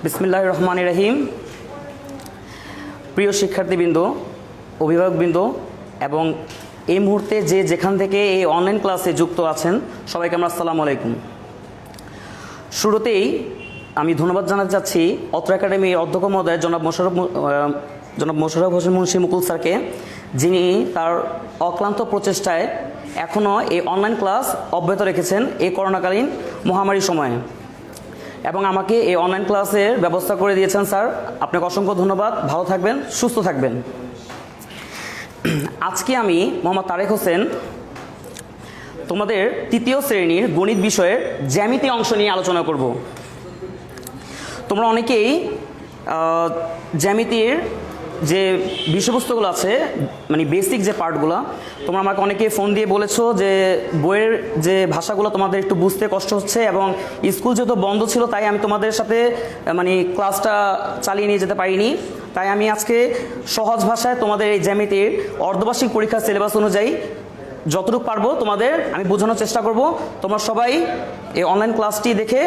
বিসমিল্লাহির রহমানির রহিম। প্রিয় শিক্ষার্থীবৃন্দ, অভিভাবকবৃন্দ এবং এই মুহূর্তে যেখান থেকে এই অনলাইন ক্লাসে যুক্ত আছেন সবাইকে আমরা আসসালামু আলাইকুম। শুরুতেই আমি ধন্যবাদ জানাতে চাচ্ছি অত্র একাডেমির অধ্যক্ষ মহোদয় জনাব মোশাররফ হোসেন মুন্সি মুকুল স্যারকে, যিনি তার অক্লান্ত প্রচেষ্টায় এখনও এই অনলাইন ক্লাস অব্যাহত রেখেছেন এই করোনাকালীন মহামারীর সময়ে, এবং আমাকে এই অনলাইন ক্লাসের ব্যবস্থা করে দিয়েছেন। স্যার, আপনাকে অসংখ্য ধন্যবাদ। ভালো থাকবেন, সুস্থ থাকবেন। আজকে আমি মোহাম্মদ তারেক হোসেন তোমাদের তৃতীয় শ্রেণীর গণিত বিষয়ের জ্যামিতি অংশ নিয়ে আলোচনা করব। তোমরা অনেকেই জ্যামিতির যে বিষয়বস্তুগুলো আছে, মানে বেসিক যে পার্টগুলো, তোমরা আমাকে অনেকে ফোন দিয়ে বলেছো যে বইয়ের যে ভাষাগুলো তোমাদের একটু বুঝতে কষ্ট হচ্ছে, এবং স্কুল যেহেতু বন্ধ ছিল তাই আমি তোমাদের সাথে মানে ক্লাসটা চালিয়ে নিয়ে যেতে পারিনি। তাই আমি আজকে সহজ ভাষায় তোমাদের এই জ্যামিতির অর্ধবার্ষিক পরীক্ষার সিলেবাস অনুযায়ী যতটুকু পারবো তোমাদের আমি বোঝানোর চেষ্টা করব। তোমরা সবাই এই অনলাইন ক্লাসটি দেখে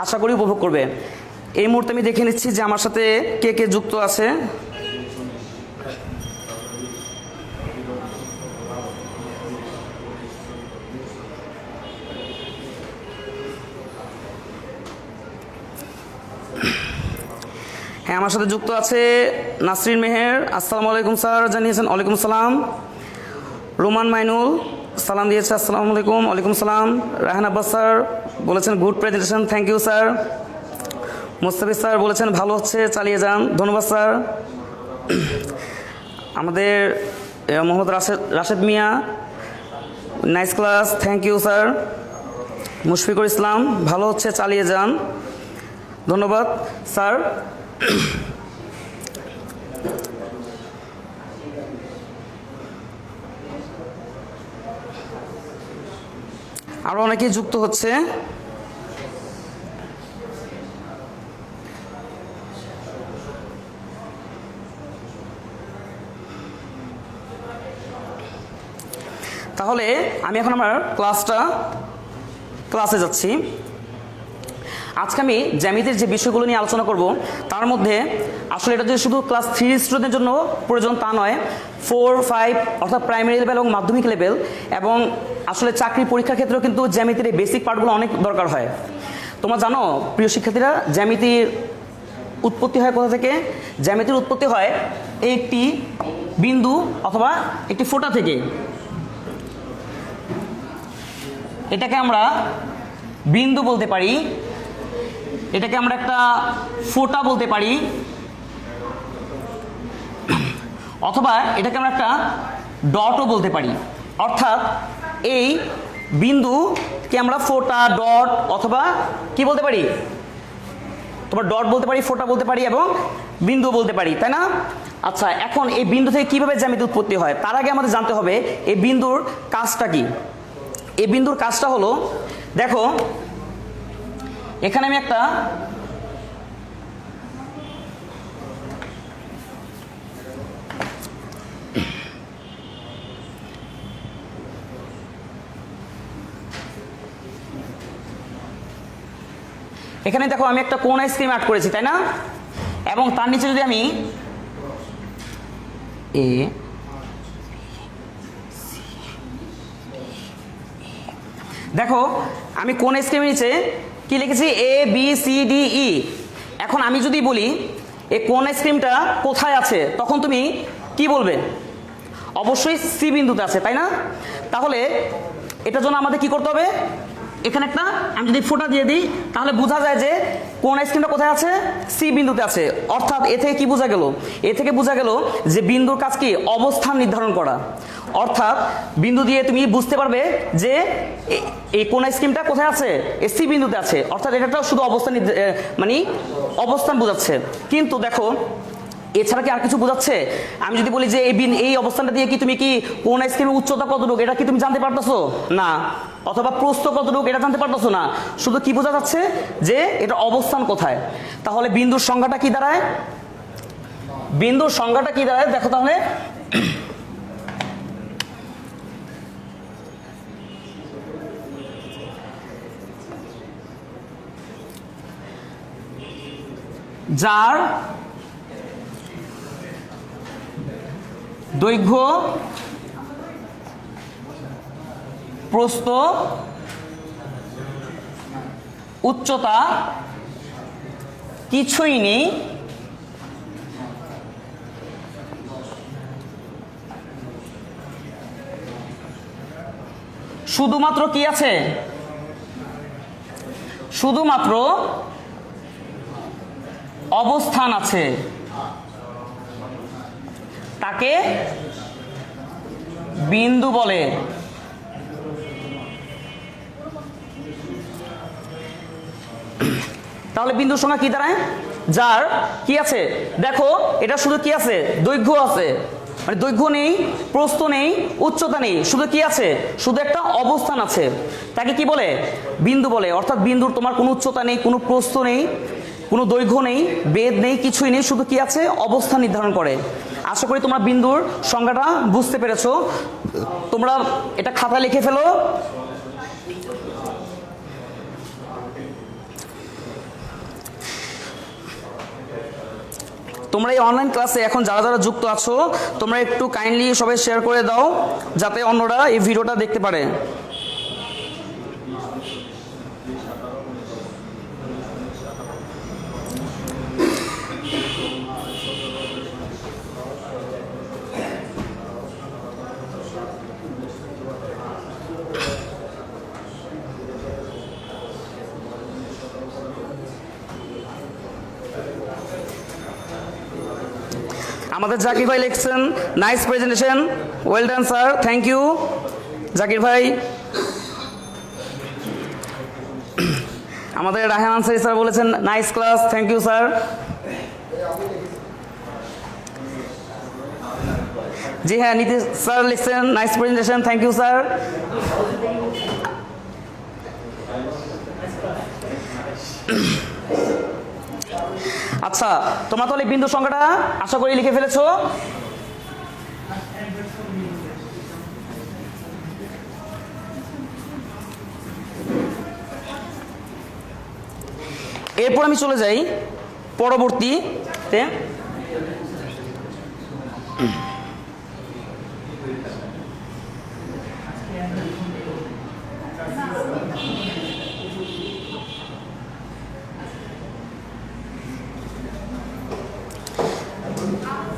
আশা করি উপভোগ করবে। এই মুহূর্তে আমি দেখে নিচ্ছি যে আমার সাথে কে কে যুক্ত আছে। হ্যাঁ, আমার সাথে যুক্ত আছে নাসরিন মেহের, আসসালামু আলাইকুম স্যার জানিয়েছেন। ওয়ালাইকুম সালাম। রোমান মাইনুল সালাম দিয়েছে, আসসালামু আলাইকুম। ওয়ালাইকুম সালাম। রাহান আব্বাস স্যার বলেছেন good presentation, thank you sir. Mostafiz sir বলেছেন ভালো হচ্ছে, চালিয়ে যান, ধন্যবাদ স্যার। আমাদের Mohammad Rashed Mia, nice class, thank you sir. Mushfiqur Islam, ভালো হচ্ছে, চালিয়ে যান, ধন্যবাদ স্যার। আরো অনেকেই যুক্ত হচ্ছে। তাহলে আমি এখন আমার ক্লাসে যাচ্ছি। আজকে আমি জ্যামিতির যে বিষয়গুলো নিয়ে আলোচনা করব, তার মধ্যে আসলে এটা যে শুধু ক্লাস 3 স্টুডেন্টের জন্য প্রয়োজন তা নয়, 4, 5 অর্থাৎ প্রাইমারি লেভেল এবং মাধ্যমিক লেভেল এবং আসলে চাকরি পরীক্ষার ক্ষেত্রেও কিন্তু জ্যামিতির এই বেসিক পার্টগুলো অনেক দরকার হয়। তোমরা জানো প্রিয় শিক্ষার্থীরা, জ্যামিতির উৎপত্তি হয় কোথা থেকে? জ্যামিতির উৎপত্তি হয় একটি বিন্দু অথবা একটি ফোঁটা থেকে। এটাকে আমরা বিন্দু বলতে পারি, এটাকে আমরা একটা ফোঁটা বলতে পারি, অথবা এটাকে আমরা একটা ডটও বলতে পারি। অর্থাৎ এই বিন্দুকে আমরা ফোঁটা, ডট অথবা কি বলতে পারি? তোমার ডট বলতে পারি, ফোঁটা বলতে পারি এবং বিন্দু বলতে পারি, তাই না? আচ্ছা, এখন এই বিন্দু থেকে কিভাবে জ্যামিতি উৎপত্তি হয় তার আগে আমাদের জানতে হবে এই বিন্দুর কাজটা কি। এই বিন্দুর কাজটা হলো, দেখো এখানে আমি একটা এখানে দেখো আমি একটা কোন আইসক্রিম আর্ট করেছি, তাই না? এবং তার নিচে যদি আমি দেখো আমি কোন আইসক্রিমের নিচে কি লিখেছি? ABCDE। এখন আমি যদি বলি এই কোন আইসক্রিমটা কোথায় আছে, তখন তুমি কি বলবে? অবশ্যই সি বিন্দুতে আছে, তাই না? তাহলে এটার জন্য আমাদের কি করতে হবে? এখানে একটা আমি যদি ফোঁটা দিয়ে দিই তাহলে বোঝা যায় যে কোন আইসক্রিমটা কোথায় আছে? সি বিন্দুতে আছে। অর্থাৎ এ থেকে কি বোঝা গেল? এ থেকে বোঝা গেল যে বিন্দুর কাজ কি? অবস্থান নির্ধারণ করা। অর্থাৎ বিন্দু দিয়ে তুমি বুঝতে পারবে যে এই কোন আইসক্রিমটা কোথায় আছে? সি বিন্দুতে আছে। অর্থাৎ এটা শুধু অবস্থান মানে অবস্থান বোঝাচ্ছে। কিন্তু দেখো এছাড়া কি আর কিছু বোঝাচ্ছে? আমি যদি বলি যে এই অবস্থানটা দিয়ে কি তুমি কি কোন আইসক্রিমের উচ্চতা কতটুকু এটা কি তুমি জানতে পারতেছো? না। অথবা প্রস্থ কতটুকু এটা জানতে পারতেছো না। শুধু কি বোঝা যাচ্ছে যে এটা অবস্থান কোথায়। তাহলে বিন্দুর সংখ্যাটা কি দাঁড়ায়? বিন্দুর সংখ্যাটা কি দাঁড়ায় দেখো তাহলে। যার দৈর্ঘ্য প্রস্থ উচ্চতা কিছুই নেই, শুধুমাত্র কি আছে, শুধুমাত্র অবস্থান আছে, তাকে বিন্দু বলে। তাহলে বিন্দুর সংখ্যা কি দাঁড়ায়? যার কি আছে, দেখো এটা শুধু কি আছে, দৈর্ঘ্য আছে, মানে দৈর্ঘ্য নেই, প্রস্থ নেই, উচ্চতা নেই, শুধু কি আছে, শুধু একটা অবস্থান আছে, তাকে কি বলে, বিন্দু বলে। অর্থাৎ বিন্দুর তোমার কোনো উচ্চতা নেই, কোনো প্রস্থ নেই, কোনো দৈর্ঘ্য নেই, বেধ নেই, কিছুই নেই, শুধু কি আছে, অবস্থান নির্ধারণ করে। আশা করি তোমরা বিন্দুর সংজ্ঞাটা বুঝতে পেরেছো। তোমরা এটা খাতায় লিখে ফেলো। তোমরা এই অনলাইন ক্লাসে এখন যারা যারা যুক্ত আছো, তোমরা একটু কাইন্ডলি সবাই শেয়ার করে দাও, যাতে অন্যরা এই ভিডিওটা দেখতে পারে। আমাদের জাকির ভাই লিখছেন, nice presentation, well done sir, thank you Zakir ভাই। আমাদের রায়হান আনসারী স্যার বলেছেন, nice class, thank you sir. জি হ্যাঁ, নীতিশ স্যার লিখছেন, nice presentation, thank you sir. আচ্ছা, তোমরা তাহলে বিন্দু সংখ্যাটা আশা করি লিখে ফেলেছো। এরপর আমি চলে যাই পরবর্তীতে।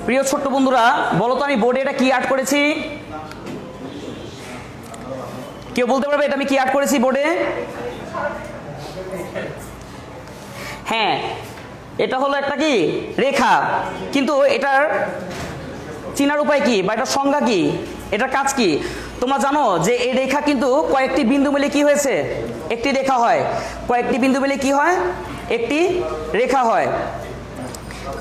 প্রিয় ছোট্ট বন্ধুরা, বলো তো আমি বোর্ডে এটা কি আর্ট করেছি? কেউ বলতে পারবে এটা আমি কি আর্ট করেছি বোর্ডে? হ্যাঁ, এটা হলো একটা কি রেখা, কিন্তু এটার চিনার উপায় কি বা এটার সংজ্ঞা কি, এটার কাজ কি? তোমরা জানো যে এই রেখা কিন্তু কয়েকটি বিন্দু মিলে কি হয়েছে, একটি রেখা হয়। কয়েকটি বিন্দু মিলে কি হয়, একটি রেখা হয়।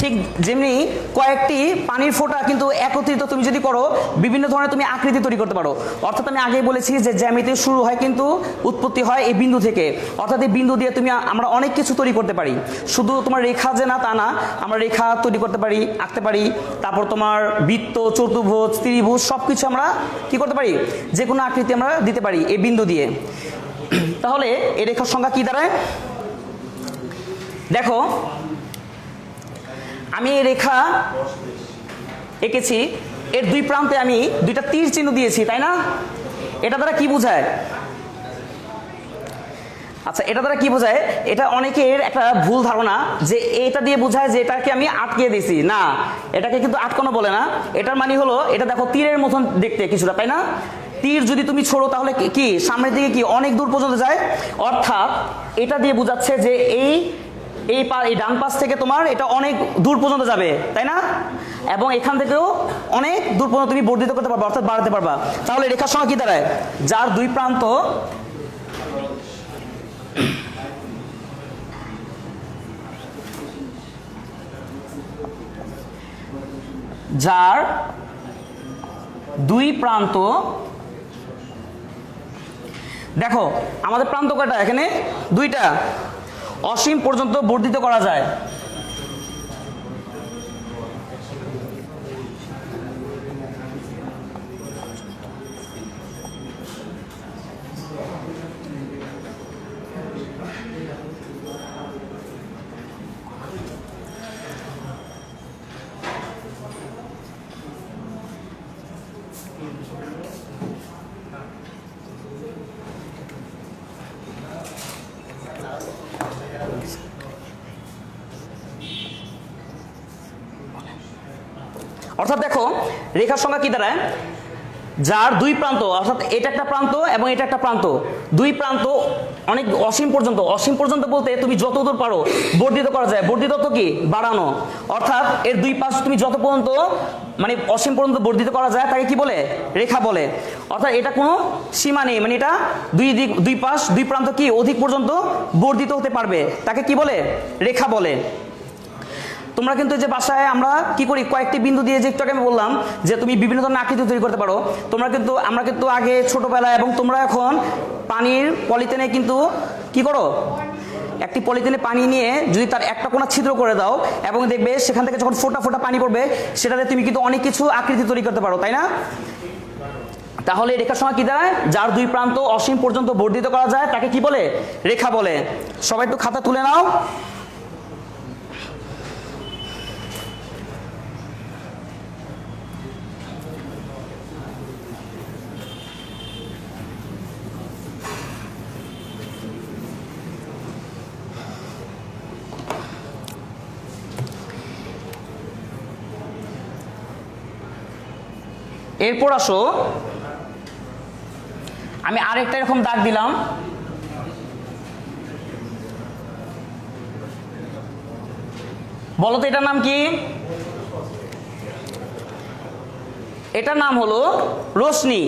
ঠিক যেমনি কয়েকটি পানির ফোঁটা কিন্তু একত্রিত তুমি যদি করো, বিভিন্ন ধরনের তুমি আকৃতি তৈরি করতে পারো। অর্থাৎ আমি আগেই বলেছি যে জ্যামিতি শুরু হয় কিন্তু উৎপত্তি হয় এই বিন্দু থেকে। অর্থাৎ এই বিন্দু দিয়ে আমরা অনেক কিছু তৈরি করতে পারি, শুধু তোমার রেখা যে না তা না, আমরা রেখা তৈরি করতে পারি, আঁকতে পারি। তারপর তোমার বৃত্ত, চতুর্ভুজ, ত্রিভুজ সব কিছু আমরা কি করতে পারি, যে কোনো আকৃতি আমরা দিতে পারি এই বিন্দু দিয়ে। তাহলে এই রেখার সংখ্যা কি দাঁড়ায়? দেখো, আমি এই রেখা এঁকেছি, এর দুই প্রান্তে আমি দুইটা তীর চিহ্ন দিয়েছি, তাই না? এটা দ্বারা কি বোঝায়? আচ্ছা, এটা দ্বারা কি বোঝায়? এটা অনেকের একটা ভুল ধারণা যে এটা দিয়ে বোঝায় যে এটাকে আমি আটকে দিয়েছি। না, এটাকে কিন্তু আটকানো বলে না। এটার মানে হলো, এটা দেখো তীরের মতন দেখতে কিছুটা, তাই না? তীর যদি তুমি ছোড়ো তাহলে কি সামনের দিকে কি অনেক দূর পর্যন্ত যায়। অর্থাৎ এটা দিয়ে বোঝাচ্ছে যে এই ডান পাশ থেকে তোমার এটা অনেক দূর পর্যন্ত যাবে, তাই না? এবং এখান থেকেও অনেক দূর পর্যন্ত তুমি বর্ধিত করতে পারবা, অর্থাৎ বাড়াতে পারবা। তাহলে রেখার সংখ্যা কি দাঁড়ায়? যার দুই প্রান্ত দেখো আমাদের প্রান্ত কয়টা? এখানে দুইটা। অসীম পর্যন্ত বর্ধিত করা যায়। অর্থাৎ দেখো রেখার সংখ্যা কি দাঁড়ায়, যার দুই প্রান্ত, অর্থাৎ এটা একটা প্রান্ত এবং এটা একটা প্রান্ত, দুই প্রান্ত অনেক অসীম পর্যন্ত, অসীম পর্যন্ত বলতে তুমি যত দূর পারো বর্ধিত করা যায়, বর্ধিত তো কি বাড়ানো, অর্থাৎ এর দুই পাশ তুমি যত পর্যন্ত মানে অসীম পর্যন্ত বর্ধিত করা যায় তাকে কি বলে, রেখা বলে। অর্থাৎ এটা কোনো সীমা নেই, মানে এটা দুই দিক দুই পাশ দুই প্রান্ত কি অধিক পর্যন্ত বর্ধিত হতে পারবে, তাকে কি বলে, রেখা বলে। তোমরা কিন্তু যে বাসায় আমরা কি করি কয়েকটি বিন্দু দিয়ে, যে একটু আগে আমি বললাম যে তুমি বিভিন্ন ধরনের আকৃতি তৈরি করতে পারো, আমরা কিন্তু আগে ছোটবেলায় এবং তোমরা এখন পানির পলিথিনে কিন্তু কি করো, একটি পলিথিনে পানি নিয়ে যদি তার একটা কোণা ছিদ্র করে দাও এবং দেখবে সেখান থেকে যখন ফোঁটা ফোঁটা পানি পড়বে সেটাতে তুমি কিন্তু অনেক কিছু আকৃতি তৈরি করতে পারো, তাই না? তাহলে রেখার সংখ্যা কি দাঁড়ায়, যার দুই প্রান্ত অসীম পর্যন্ত বর্ধিত করা যায় তাকে কি বলে, রেখা বলে। সবাই একটু খাতা তুলে নাও। এরপর আসো, আমি আরেকটা এরকম দাগ দিলাম, বলো তো এটার নাম কি? এটার নাম হলো রশ্মি।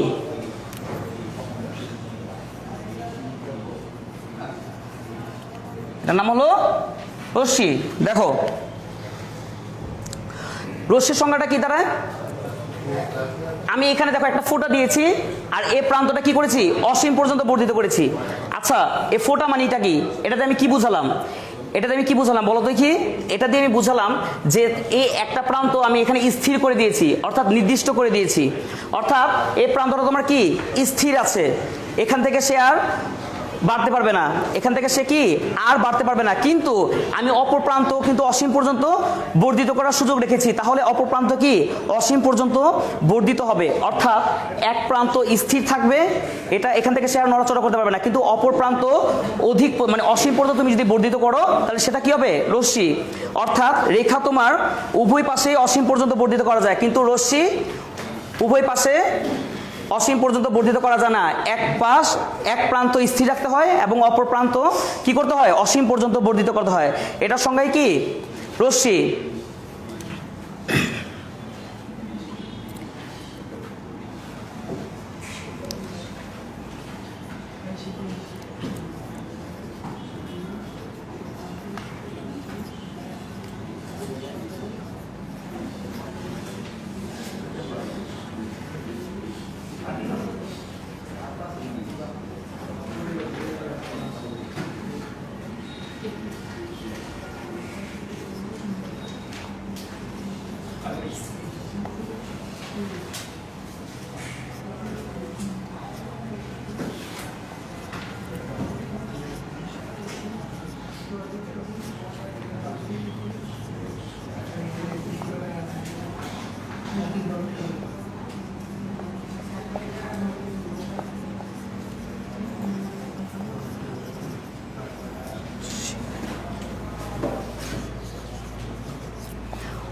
এটার নাম হলো রশ্মি। দেখো রশ্মির সংখ্যাটা কি দাঁড়ায়, আমি এখানে দেখো একটা ফোঁটা দিয়েছি আর এই প্রান্তটা কি করেছি, অসীম পর্যন্ত বর্ধিত করেছি। আচ্ছা এই ফোঁটা মানেটা কি, এটাতে আমি কি বুঝালাম, বলো তো কি? এটা দিয়ে আমি বুঝালাম যে এই একটা প্রান্ত আমি এখানে স্থির করে দিয়েছি, অর্থাৎ নির্দিষ্ট করে দিয়েছি, অর্থাৎ এই প্রান্তটা তোমার কি স্থির আছে, এখান থেকে সে আর বাড়তে পারবে না, এখান থেকে সে কি আর বাড়তে পারবে না, কিন্তু আমি অপর প্রান্ত কিন্তু অসীম পর্যন্ত বর্ধিত করার সুযোগ রেখেছি, তাহলে অপর প্রান্ত কি অসীম পর্যন্ত বর্ধিত হবে, অর্থাৎ এক প্রান্ত স্থির থাকবে, এটা এখান থেকে সে আর নড়াচড়া করতে পারবে না, কিন্তু অপর প্রান্ত অধিক মানে অসীম পর্যন্ত তুমি যদি বর্ধিত করো তাহলে সেটা কি হবে, রশ্মি। অর্থাৎ রেখা তোমার উভয় পাশে অসীম পর্যন্ত বর্ধিত করা যায়, কিন্তু রশ্মি উভয় পাশে অসীম পর্যন্ত বর্ধিত করা যায় না, এক প্রান্ত স্থির রাখতে হয় এবং অপর প্রান্ত কি করতে হয়, অসীম পর্যন্ত বর্ধিত করতে হয়। এটার সংজ্ঞায় কি, রশ্মি।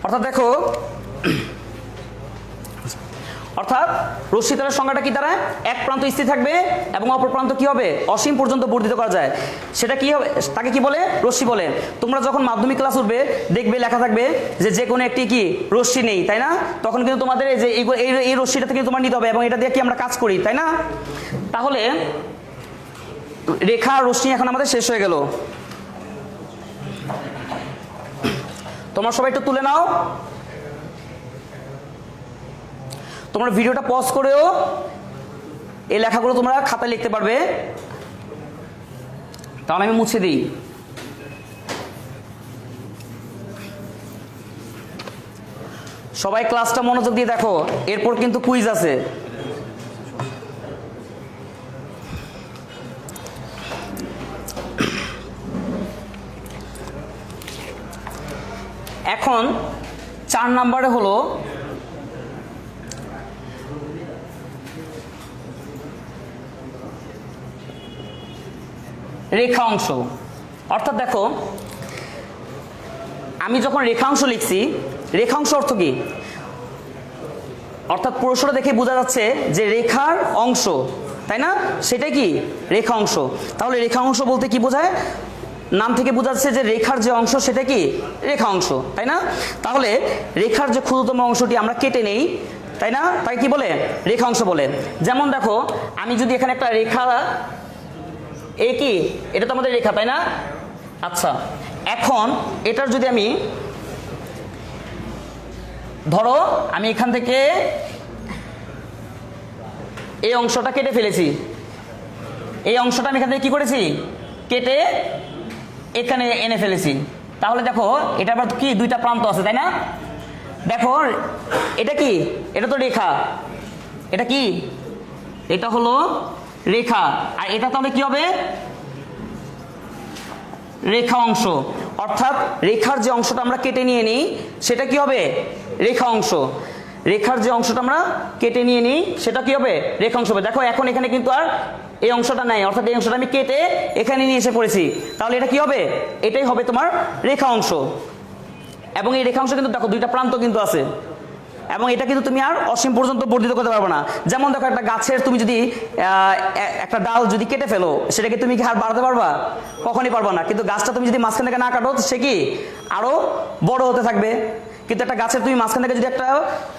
অর্থাৎ দেখো, অর্থাৎ রশ্মি তারের সংখ্যাটা কি দাঁড়ায়, এক প্রান্ত স্থির থাকবে এবং অপর প্রান্ত কি হবে, অসীম পর্যন্ত বর্ধিত করা যায়, সেটা কি হবে, তাকে কি বলে, রশ্মি বলে। তোমরা যখন মাধ্যমিক ক্লাস উঠবে দেখবে লেখা থাকবে যে কোনো একটি কি রশ্মি নেই, তাই না? তখন কিন্তু তোমাদের এই যে এই রশ্মিটা থেকে তোমার নিতে হবে এবং এটা দিয়ে কি আমরা কাজ করি, তাই না? তাহলে রেখা রশ্মি এখন আমাদের শেষ হয়ে গেল। তোমরা সবাই একটু তুলে নাও। তোমরা ভিডিওটা পজ করেও এই লেখাগুলো তোমরা খাতায় লিখতে পারবে, তাহলে আমি মুছে দিই। সবাই ক্লাসটা মনোযোগ দিয়ে দেখো, এরপর কিন্তু কুইজ আছে। এখন 4 নম্বরে হলো রেখাংশ। অর্থাৎ দেখো আমি যখন রেখাংশ লিখছি, রেখাংশ অর্থ কি, অর্থাৎ প্রশ্নটা দেখে বোঝা যাচ্ছে যে রেখার অংশ, তাই না? সেটাই কি রেখা অংশ। তাহলে রেখা অংশ বলতে কি বোঝায়? নাম থেকে বোঝা যাচ্ছে যে রেখার যে অংশ সেটা কি রেখা অংশ, তাই না? তাহলে রেখার যে ক্ষুদ্রতম অংশটি আমরা কেটে নেই, তাই না? তাই কি বলে? রেখা অংশ বলে। যেমন দেখো, আমি যদি এখানে একটা রেখা, এ কি এটা তো আমাদের রেখা, তাই না? আচ্ছা, এখন এটার যদি আমি ধরো আমি এখান থেকে এই অংশটা কেটে ফেলেছি, এই অংশটা আমি এখান থেকে কি করেছি? কেটে এখানে এনে ফেলেছি। তাহলে দেখো এটা আবার কি দুইটা প্রান্ত আছে, তাই না? দেখো এটা কি, এটা তো রেখা, এটা কি, এটা হলো রেখা, আর এটা তাহলে কি হবে? রেখা অংশ। অর্থাৎ রেখার যে অংশটা আমরা কেটে নিয়ে নিই সেটা কি হবে? রেখা অংশ। রেখার যে অংশটা আমরা কেটে নিয়ে নিই সেটা কি হবে? রেখা অংশ হবে। দেখো এখন এখানে কিন্তু আর এই অংশটা নাই, অর্থাৎ এই অংশটা আমি কেটে এখানে নিয়ে এসে পড়েছি। তাহলে এটা কি হবে? এটাই হবে তোমার রেখা অংশ। এবং এই রেখা অংশ কিন্তু দেখো দুইটা প্রান্ত কিন্তু আছে, এবং এটা কিন্তু তুমি আর অসীম পর্যন্ত বর্ধিত করতে পারবে না। যেমন দেখো একটা গাছের তুমি যদি একটা ডাল যদি কেটে ফেলো, সেটাকে তুমি কি আর বাড়াতে পারবা? কখনই পারবা না। কিন্তু গাছটা তুমি যদি মাঝখান থেকে না কাটো, সে কি আরো বড় হতে থাকবে। কিন্তু একটা গাছের তুমি মাঝখান থেকে যদি একটা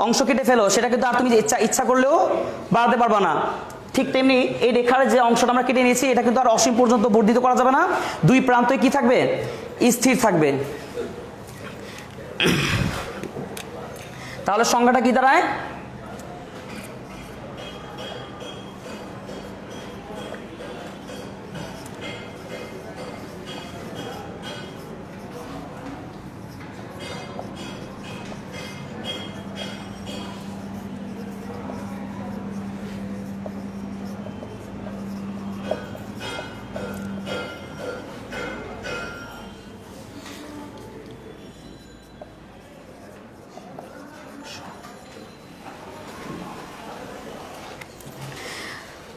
অংশ কেটে ফেলো, সেটা কিন্তু আর তুমি ইচ্ছা করলেও বাড়াতে পারবা না। ঠিক তেমনি এই রেখার যে অংশটা আমরা কেটে নিয়েছি, এটা কিন্তু আর অসীম পর্যন্ত বর্ধিত করা যাবে না। দুই প্রান্তই কি থাকবে? স্থির থাকবে। তাহলে সংখ্যাটা কি দাঁড়ায়?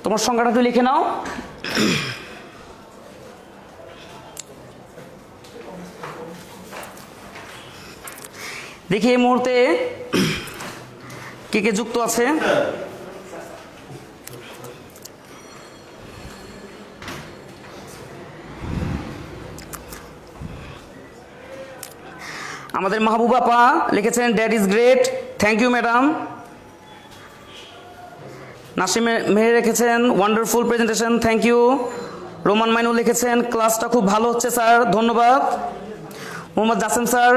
তোমার সংখ্যাটা তুই লিখে নাও। দেখি এই মুহূর্তে কে কে যুক্ত আছে। আমাদের মাহবুবা আপা লিখেছেন that is great, thank you madam. Nasim Meher লিখেছেন wonderful presentation, thank you. Roman Mainul লিখেছেন ক্লাসটা খুব ভালো হচ্ছে স্যার, ধন্যবাদ। মোহাম্মদ জাসেম স্যার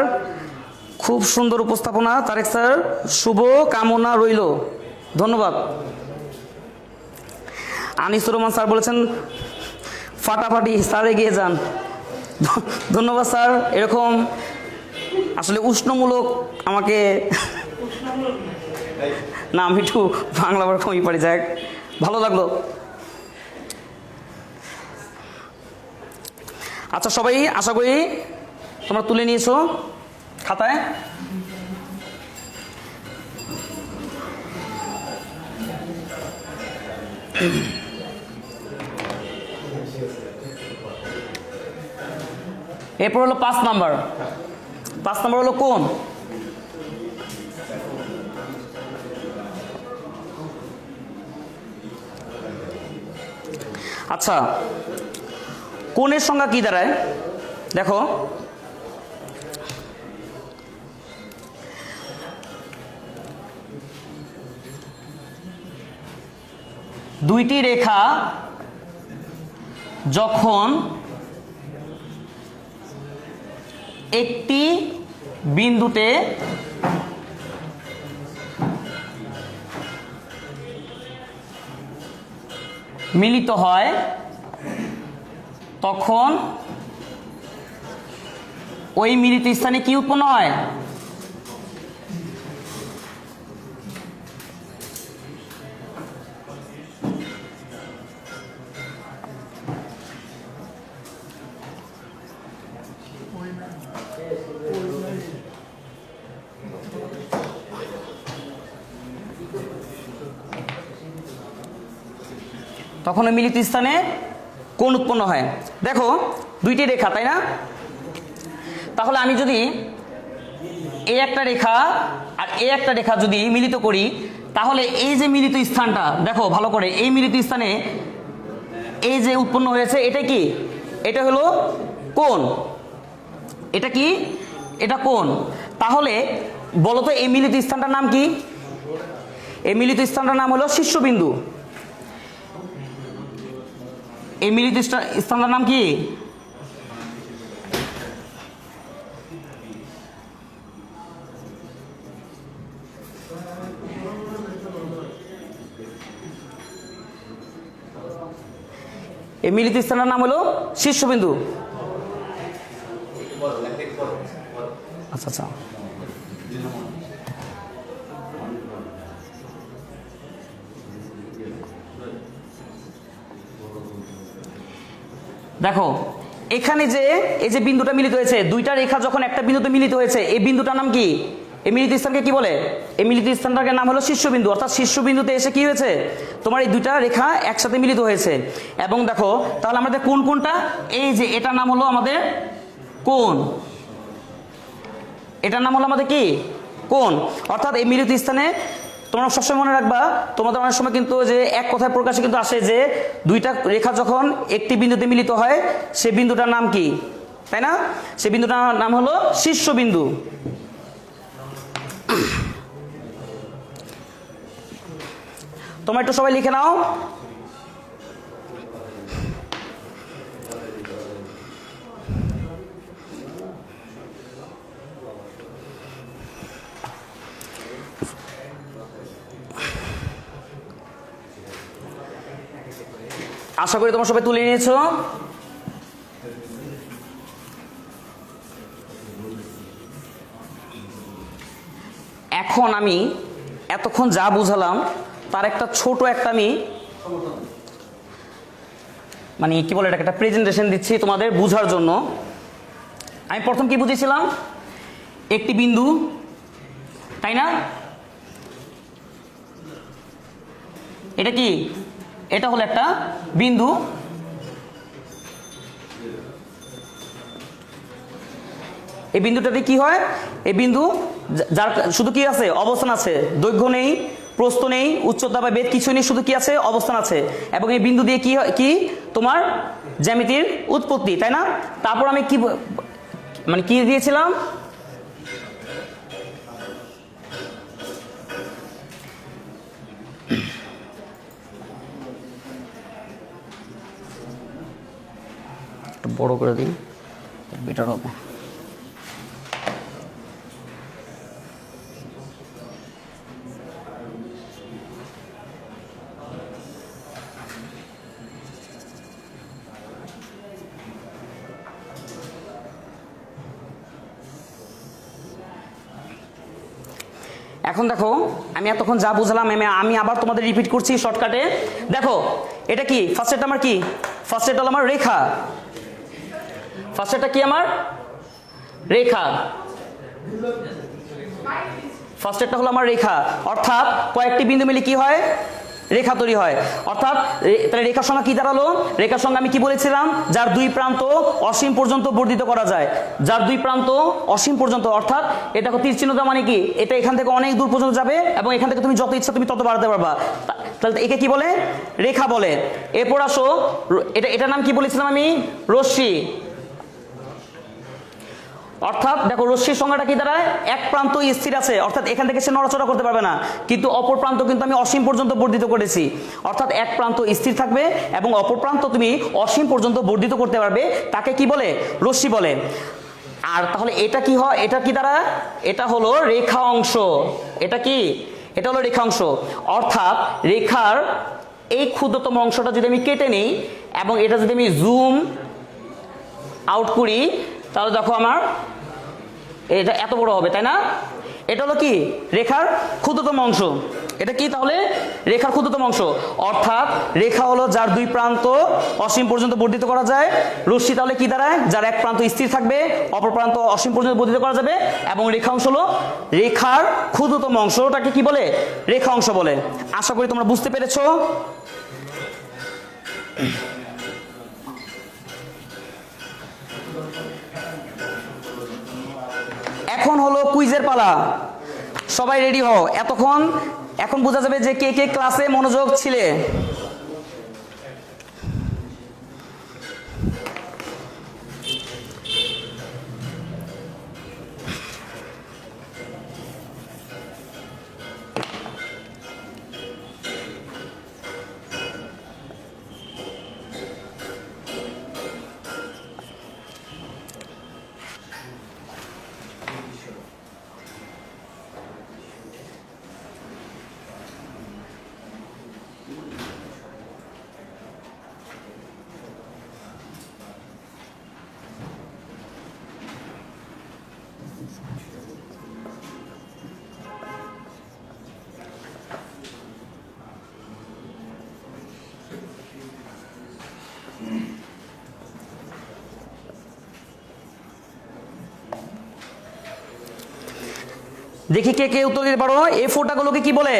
খুব সুন্দর উপস্থাপনা। তারেক স্যার শুভ কামনা রইল, ধন্যবাদ। আনিসুর রহমান স্যার বলেছেন ফাটাফাটি, স্যার এগিয়ে যান, ধন্যবাদ স্যার। এরকম আসলে উষ্ণমূলক আমাকে না, আমি একটু বাংলা বার কমই পারি, যাক ভালো লাগলো। আচ্ছা সবাই আশা করি তোমরা তুলে নিয়েছো খাতায়। এরপর হলো 5 নাম্বার। 5 নাম্বার হলো কোণ। আচ্ছা, কোণের সংজ্ঞা কি দাঁড়ায়? দেখো দুইটি রেখা যখন একটি বিন্দুতে মিলিত হয় তখন ওই মিলিত স্থানে কি উৎপন্ন হয়? তখন ওই মিলিত স্থানে কোণ উৎপন্ন হয়। দেখো দুইটি রেখা, তাই না? তাহলে আমি যদি এই একটা রেখা আর এই একটা রেখা যদি মিলিত করি, তাহলে এই যে মিলিত স্থানটা দেখো ভালো করে, এই মিলিত স্থানে এই যে উৎপন্ন হয়েছে এটা কি, এটা হলো কোণ। এটা কি, এটা কোণ। তাহলে বলো তো এই মিলিত স্থানটার নাম কি? এই মিলিত স্থানটার নাম হলো শীর্ষবিন্দু। এই মিলিত স্থানটার নাম কি? এই মিলিত স্থানের নাম হলো শীর্ষবিন্দু। আচ্ছা আচ্ছা, দেখো এখানে যে এই যে বিন্দুটা মিলিত হয়েছে, দুইটা রেখা যখন একটা বিন্দুতে মিলিত হয়েছে, এই বিন্দুটার নাম কি? এই মিলিত স্থানকে কি বলে? এই মিলিত স্থানটার নাম হলো শীর্ষবিন্দু। অর্থাৎ শীর্ষবিন্দুতে এসে কি হয়েছে, তোমার এই দুইটা রেখা একসাথে মিলিত হয়েছে। এবং দেখো তাহলে আমাদের কোন কোনটা, এই যে এটার নাম হলো আমাদের কোণ, এটার নাম হলো আমাদের কি? কোণ। অর্থাৎ এই মিলিত স্থানে তোমরা সবসময় মনে রাখবা, তোমাদের অনেক সময় কিন্তু যে এক কথায় প্রকাশে কিন্তু আসে যে দুইটা রেখা যখন একটি বিন্দুতে মিলিত হয় সে বিন্দুটার নাম কি, তাই না? সে বিন্দুটার নাম হলো শীর্ষবিন্দু। তোমরা একটু সবাই লিখে নাও। আশা করি তোমরা সবাই তুলে নিয়েছো। এখন আমি এতক্ষণ যা বুঝালাম তার একটা ছোট একটা আমি মানে কি বলে এটাকে একটা প্রেজেন্টেশন দিচ্ছি তোমাদের বুঝার জন্য। আমি প্রথম কি বুঝেছিলাম, একটি বিন্দু, তাই না? এটা কি, এটা হলো একটা বিন্দু। এই বিন্দুটাতে কি হয়, এই বিন্দু যার শুধু কি আছে, অবস্থান আছে, দৈর্ঘ্য নেই, প্রস্থ নেই, উচ্চতা বা বেধ কিছু নেই, শুধু কি আছে, অবস্থান আছে। এবং এই বিন্দু দিয়ে কি হয়, কি তোমার জ্যামিতির উৎপত্তি, তাই না? তারপর আমি কি মানে কি দিয়েছিলাম, বড় করে দিই বেটার হবে। এখন দেখো আমি এতক্ষণ যা বুঝলাম আমি আবার তোমাদের রিপিট করছি শর্টকাটে। দেখো এটা কি, ফার্স্ট এটা আমার কি, ফার্স্ট এটা হলো আমার রেখা, ফার্স্ট এটা কি আমার রেখা, ফার্স্ট এটা হলো আমার রেখা। অর্থাৎ কয়েকটি বিন্দু মিলে কি হয়, রেখা তৈরি হয়। অর্থাৎ তাহলে রেখার সংখ্যা কি দাঁড়ালো, রেখার সংখ্যা আমি কি বলেছিলাম, যার দুই প্রান্ত অসীম পর্যন্ত বর্ধিত করা যায়, যার দুই প্রান্ত অসীম পর্যন্ত। অর্থাৎ এটা দেখো তীর চিহ্নটা মানে কি, এটা এখান থেকে অনেক দূর পর্যন্ত যাবে এবং এখান থেকে তুমি যত ইচ্ছা তুমি তত বাড়াতে পারবা। তাহলে একে কি বলে, রেখা বলে। এরপর আসো, এটার নাম কি বলেছিলাম আমি, রশ্মি। অর্থাৎ দেখো রশ্মির সংখ্যাটা কি দাঁড়ায়, এক প্রান্ত স্থির আছে, অর্থাৎ এখান থেকে সে নড়াচড়া করতে পারবে না, কিন্তু অপর প্রান্ত কিন্তু আমি অসীম পর্যন্ত বর্ধিত করেছি। অর্থাৎ এক প্রান্ত স্থির থাকবে এবং অপর প্রান্ত তুমি অসীম পর্যন্ত বর্ধিত করতে পারবে, তাকে কি বলে, রশ্মি বলে। আর তাহলে এটা কি হয়, এটা কি দ্বারা, এটা হলো রেখা অংশ। এটা কি, এটা হলো রেখা অংশ। অর্থাৎ রেখার এই ক্ষুদ্রতম অংশটা যদি আমি কেটে নিই এবং এটা যদি আমি জুম আউট করি, তাহলে দেখো আমার এটা এত বড় হবে, তাই না? এটা হলো কি, রেখার ক্ষুদ্রতম অংশ। এটা কি তাহলে, রেখার ক্ষুদ্রতম অংশ। অর্থাৎ রেখা হলো যার দুই প্রান্ত অসীম পর্যন্ত বর্ধিত করা যায়। রশ্মি তাহলে কি দাঁড়ায়, যার এক প্রান্ত স্থির থাকবে, অপর প্রান্ত অসীম পর্যন্ত বর্ধিত করা যাবে। এবং রেখা অংশ হলো রেখার ক্ষুদ্রতম অংশটাকে কি বলে, রেখা অংশ বলে। আশা করি তোমরা বুঝতে পেরেছো। এখন হলো কুইজের পালা, সবাই রেডি হও। এতক্ষণ এখন বোঝা যাবে যে কে কে ক্লাসে মনোযোগ ছিলে। দেখি কে কে উত্তর দিতে পারো। এই ফোঁটাগুলোকে কি বলে?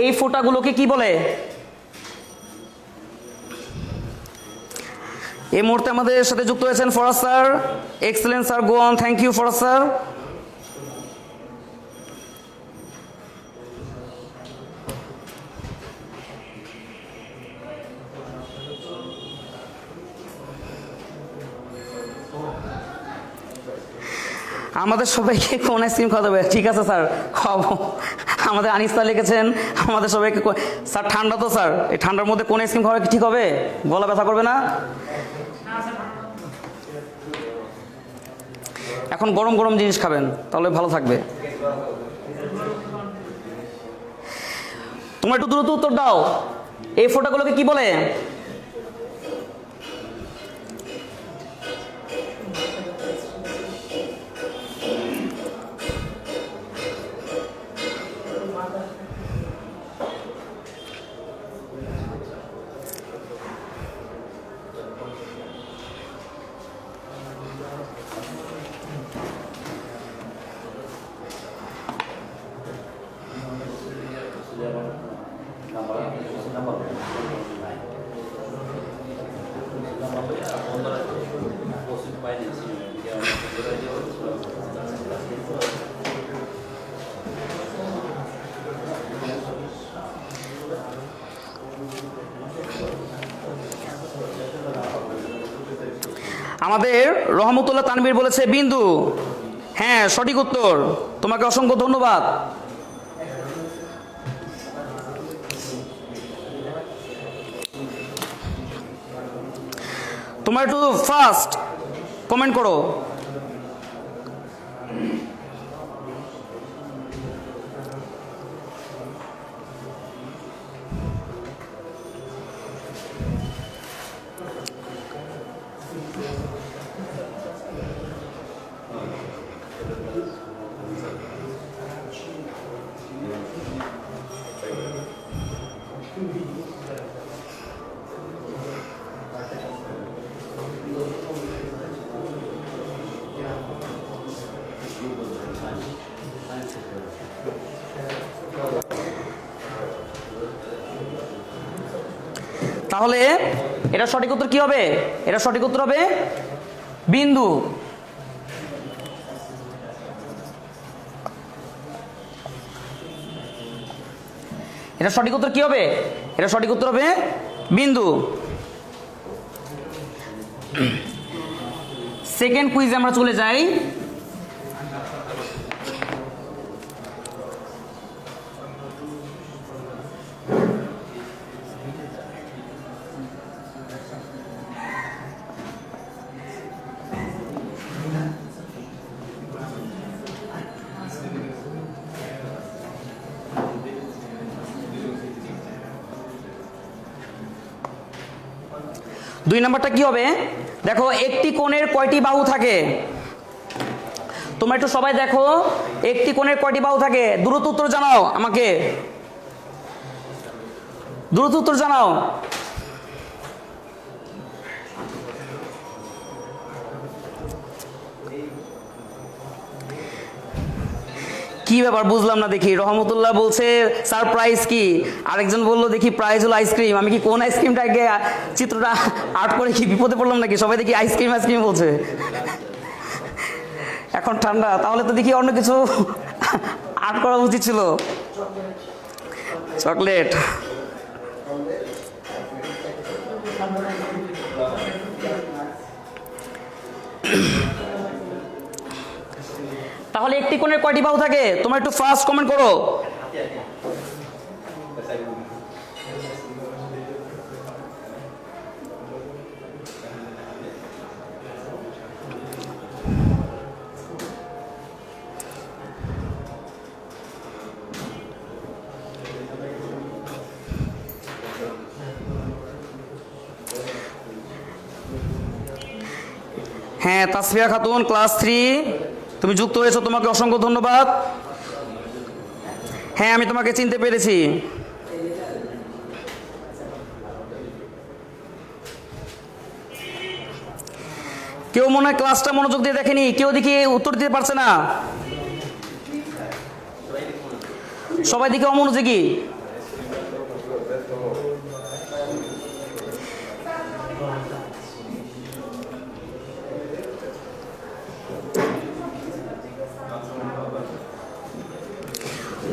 এই ফোঁটাগুলোকে কি বলে? এই মুহূর্তে আমাদের সাথে যুক্ত হয়েছেন Faraz sir. Excellent sir, go on. Thank you Faraz sir. আমাদের সবাইকে কোন আইসক্রিম খাওয়া যাবে? ঠিক আছে স্যার, খাওয়াবো। আমাদের আনিস স্যার লিখেছেন আমাদের সবাইকে স্যার ঠান্ডা তো স্যার, এই ঠান্ডার মধ্যে কোন আইসক্রিম খাওয়া কি ঠিক হবে? গলা ব্যথা করবে না? এখন গরম গরম জিনিস খাবেন, তাহলে ভালো থাকবে। তোমরা একটু দ্রুত উত্তর দাও। এই ফোঁটাগুলোকে কি বলে? আমাদের রহমতুল্লাহ তানবীর বলেছে বিন্দু। হ্যাঁ, সঠিক উত্তর। তোমাকে অসংখ্য ধন্যবাদ। তোমরা একটু ফাস্ট কমেন্ট করো। তাহলে এটা সঠিক উত্তর কি হবে? এটা সঠিক উত্তর হবে বিন্দু। এটা সঠিক উত্তর কি হবে? এটা সঠিক উত্তর হবে বিন্দু। সেকেন্ড কুইজে আমরা চলে যাই। দুই নাম্বারটা কি হবে? দেখো, একটি কোণের কয়টি বাহু থাকে? তোমরা একটু সবাই দেখো, একটি কোণের কয়টি বাহু থাকে? দ্রুত উত্তর জানাও আমাকে, দ্রুত উত্তর জানাও। কি ব্যাপার বুঝলাম না, দেখি রহমতুল্লাহ বলছে সারপ্রাইজ কি, আরেকজন বললো দেখি প্রাইজ হলো আইসক্রিম। আমি কি কোন আইসক্রিমটা আগে চিত্রটা আর্ট করে কি বিপদে পড়লাম নাকি? সবাই দেখি আইসক্রিম আইসক্রিম বলছে। এখন ঠান্ডা, তাহলে তো দেখি অন্য কিছু আর্ট করা উচিত ছিল। চকলেট। তাহলে একটি কোণের কয়টি বাহু থাকে? তোমরা একটু ফার্স্ট কমেন্ট করো। হ্যাঁ, তাসফিয়া খাতুন ক্লাস 3 তুমি যুক্ত হয়েছো, তোমাকে অসংখ্য ধন্যবাদ। হ্যাঁ, আমি তোমাকে চিনতে পেরেছি। কেউ মনে হয় ক্লাসটা মনোযোগ দিয়ে দেখেনি, কেউ দেখি উত্তর দিতে পারছে না, সবাই দিকে অমনোযোগী।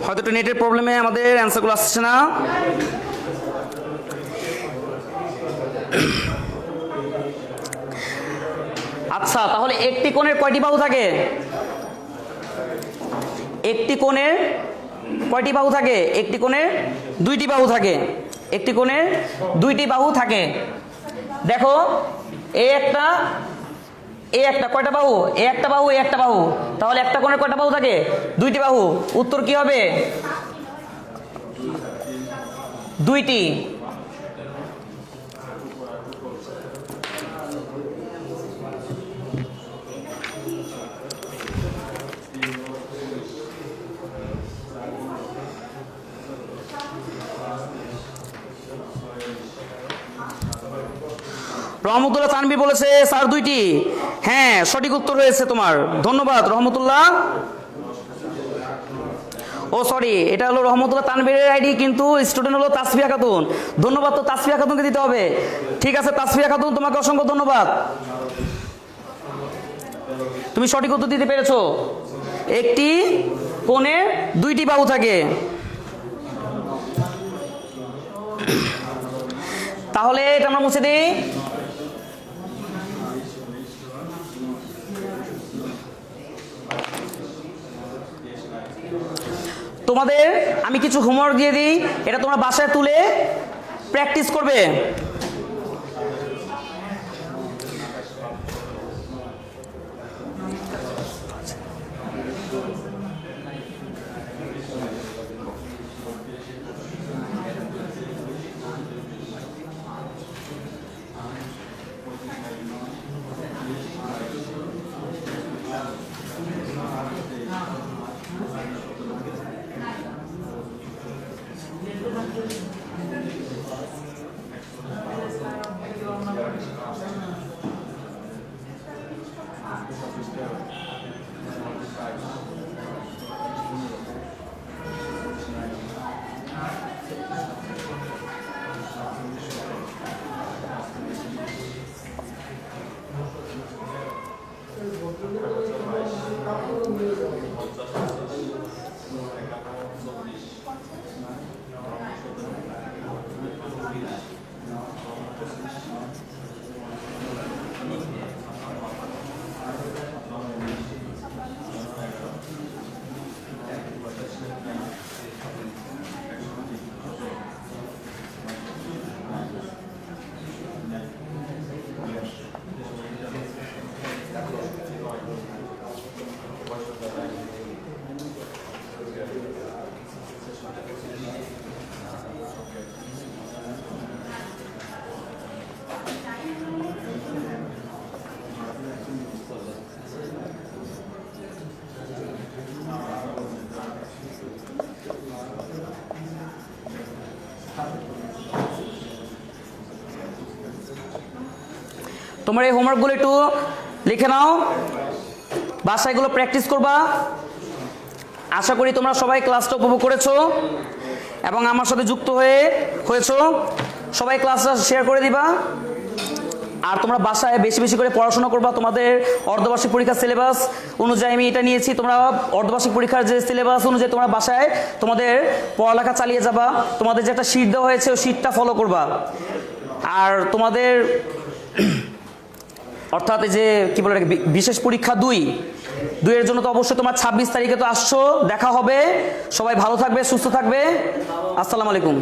হয়তো একটু নেটের প্রবলেমে আমাদের অ্যান্সারগুলো আসছে না। আচ্ছা, তাহলে একটি কোণের কয়টি বাহু থাকে? একটি কোণের কয়টি বাহু থাকে? একটি কোণের দুইটি বাহু থাকে। একটি কোণের দুইটি বাহু থাকে। দেখো, এ একটা কয়টা বাহু? এ একটা বাহু, এ একটা বাহু। তাহলে একটা কোণের কয়টা বাহু থাকে? দুইটি বাহু। উত্তর কি হবে? দুইটি। রহমতুল্লাহ তানভীর বলেছে স্যার দুইটি। হ্যাঁ, সঠিক উত্তর হয়েছে তোমার, ধন্যবাদ রহমতুল্লাহ। ও সরি, এটা হলো রহমতুল্লাহ তানভীরের আইডি, কিন্তু স্টুডেন্ট হলো তাসফিয়া খাতুন। ধন্যবাদ তো তাসফিয়া খাতুনকে দিতে হবে। ঠিক আছে তাসফিয়া খাতুন, তোমাকে অসংখ্য ধন্যবাদ, তুমি সঠিক উত্তর দিতে পেরেছো। একটি কোণে দুইটি বাহু থাকে। তাহলে এটা আমরা মুছে দিই। তোমাদের আমি কিছু হোমওয়ার্ক দিয়ে দিই, এটা তোমরা বাসায় তুলে প্র্যাকটিস করবে। তোমার এই হোমওয়ার্কগুলো একটু লিখে নাও, বাসায় এগুলো প্র্যাকটিস করবা। আশা করি তোমরা সবাই ক্লাসটা উপভোগ করেছো এবং আমার সাথে যুক্ত হয়েছো। সবাই ক্লাসটা শেয়ার করে দিবা। আর তোমরা বাসায় বেশি বেশি করে পড়াশোনা করবা। তোমাদের অর্ধবার্ষিক পরীক্ষার সিলেবাস অনুযায়ী আমি এটা নিয়েছি। তোমরা অর্ধবার্ষিক পরীক্ষার যে সিলেবাস অনুযায়ী তোমরা বাসায় তোমাদের পড়ালেখা চালিয়ে যাবা। তোমাদের যে একটা শীট দেওয়া হয়েছে ওই শীটটা ফলো করবা। আর তোমাদের অর্থাৎ এই যে কি বলে বিশেষ পরীক্ষা 2 এর জন্য তো অবশ্যই তোমার 26 তারিখে তো আসছো, দেখা হবে। সবাই ভালো থাকবে, সুস্থ থাকবে। আসসালামু আলাইকুম।